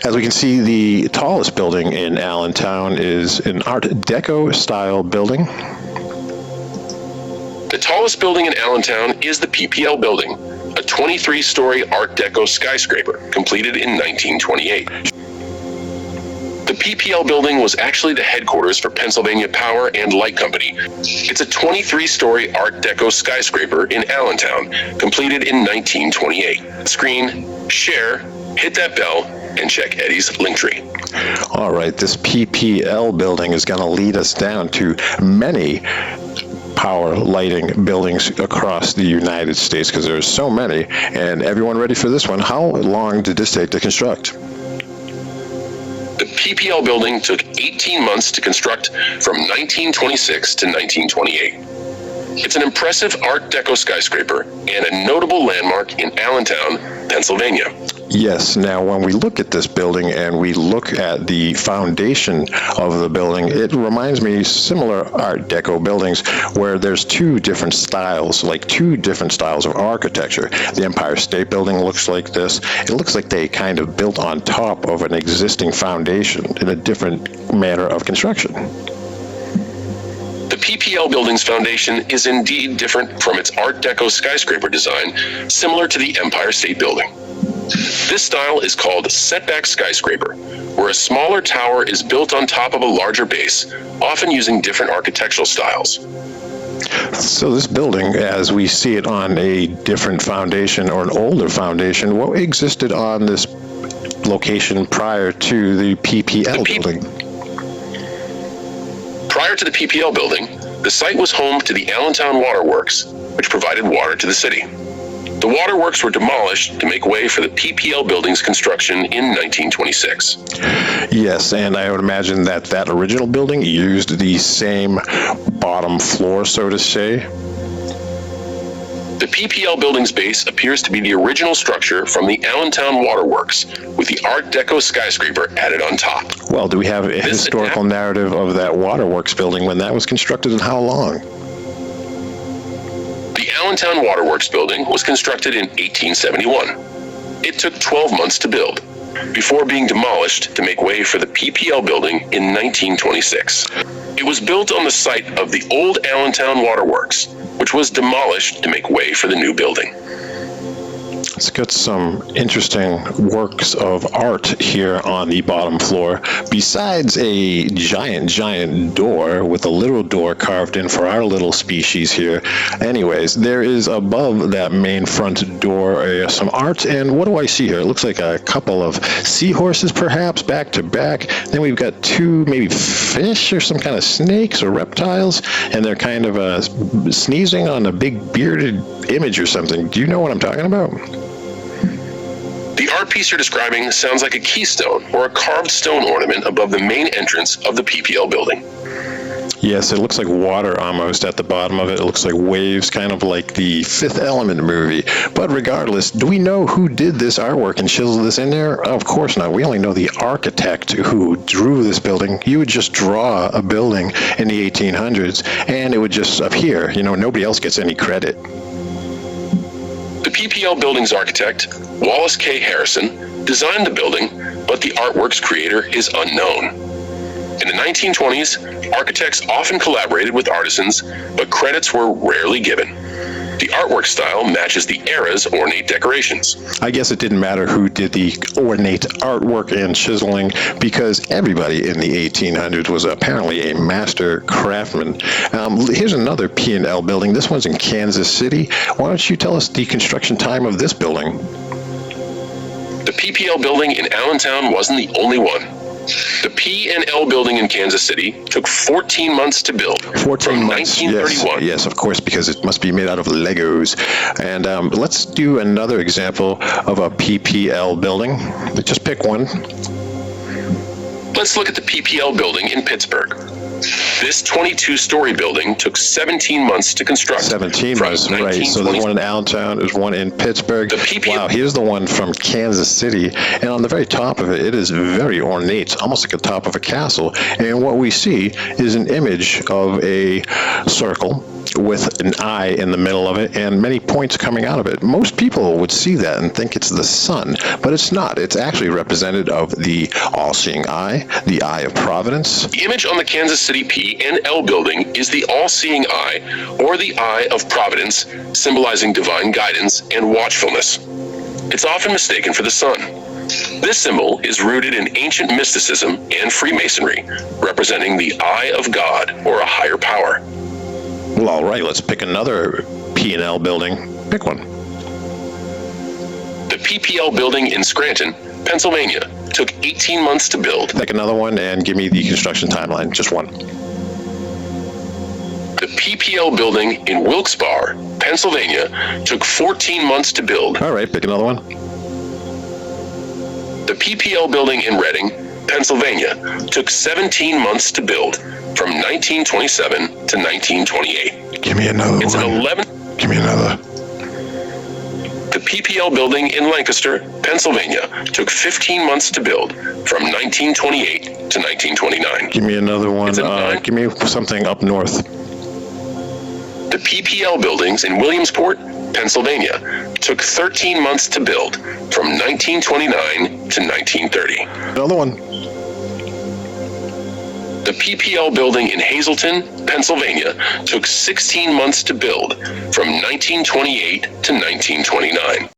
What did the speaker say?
As we can see, the tallest building in Allentown is an Art Deco style building. The tallest building in Allentown is the PPL building, a 23-story Art Deco skyscraper completed in 1928. The PPL building was actually the headquarters for Pennsylvania Power and Light Company. It's a 23-story Art Deco skyscraper in Allentown, completed in 1928. Screen, share, hit that bell, and check Eddie's Linktree. All right, this PPL building is going to lead us down to many power lighting buildings across the United States, because there's so many. And everyone ready for this one? How long did this take to construct? The PPL building took 18 months to construct from 1926 to 1928. It's an impressive Art Deco skyscraper and a notable landmark in Allentown, Pennsylvania. Yes, now when we look at this building and we look at the foundation of the building, it reminds me similar Art Deco buildings where there's two different styles of architecture. The Empire State Building looks like this. It looks like they kind of built on top of an existing foundation in a different manner of construction. The PPL building's foundation is indeed different from its Art Deco skyscraper design, similar to the Empire State Building. This style is called setback skyscraper, where a smaller tower is built on top of a larger base, often using different architectural styles. So this building, as we see it on a different foundation or an older foundation, what existed on this location prior to the PPL building? Prior to the PPL building, the site was home to the Allentown Waterworks, which provided water to the city. The waterworks were demolished to make way for the PPL building's construction in 1926. Yes, and I would imagine that that original building used the same bottom floor, so to say. The PPL building's base appears to be the original structure from the Allentown Waterworks, with the Art Deco skyscraper added on top. Well, do we have a historical narrative of that waterworks building, when that was constructed and how long? The Allentown Waterworks building was constructed in 1871. It took 12 months to build, before being demolished to make way for the PPL building in 1926. It was built on the site of the old Allentown Waterworks, which was demolished to make way for the new building. It's got some interesting works of art here on the bottom floor. Besides a giant door with a little door carved in for our little species here. Anyways, there is above that main front door some art, and what do I see here? It looks like a couple of seahorses perhaps back to back. Then we've got two maybe fish or some kind of snakes or reptiles, and they're kind of sneezing on a big bearded image or something. Do you know what I'm talking about? The art piece you're describing sounds like a keystone or a carved stone ornament above the main entrance of the PPL building. Yes, it looks like water almost at the bottom of it. It looks like waves, kind of like the Fifth Element movie. But regardless, do we know who did this artwork and chiseled this in there? Of course not. We only know the architect who drew this building. You would just draw a building in the 1800s, and it would just appear. You know, nobody else gets any credit. The PPL building's architect, Wallace K. Harrison, designed the building, but the artwork's creator is unknown. In the 1920s, architects often collaborated with artisans, but credits were rarely given. The artwork style matches the era's ornate decorations. I guess it didn't matter who did the ornate artwork and chiseling, because everybody in the 1800s was apparently a master craftsman. Here's another P&L building. This one's in Kansas City. Why don't you tell us the construction time of this building? The PPL building in Allentown wasn't the only one. The P&L building in Kansas City took 14 months to build. 14 months, 1931. Yes, of course, because it must be made out of Legos. And let's do another example of a PPL building. Just pick one. Let's look at the PPL building in Pittsburgh. This 22-story building took 17 months to construct. 17 months, right. So there's one in Allentown, there's one in Pittsburgh. Wow, here's the one from Kansas City. And on the very top of it, it is very ornate, almost like the top of a castle. And what we see is an image of a circle with an eye in the middle of it and many points coming out of it. Most people would see that and think it's the sun, but it's not. It's actually representative of the all-seeing eye, the eye of providence. The image on the Kansas City P&L building is the all-seeing eye, or the eye of providence, symbolizing divine guidance and watchfulness. It's often mistaken for the sun. This symbol is rooted in ancient mysticism and Freemasonry, representing the eye of God or a higher power. Well, all right, let's pick another P&L building. Pick one. The PPL building in Scranton, Pennsylvania, took 18 months to build. Pick another one and give me the construction timeline, just one. The PPL building in Wilkes-Barre, Pennsylvania, took 14 months to build. All right, pick another one. The PPL building in Reading, Pennsylvania, took 17 months to build, from 1927 to 1928. Give me another It's one. an 11. Give me another. The PPL building in Lancaster, Pennsylvania, took 15 months to build, from 1928 to 1929. Give me another one. It's a nine. Give me something up north. The PPL buildings in Williamsport, Pennsylvania, took 13 months to build, from 1929 to 1930. Another one. The PPL building in Hazleton, Pennsylvania, took 16 months to build, from 1928 to 1929.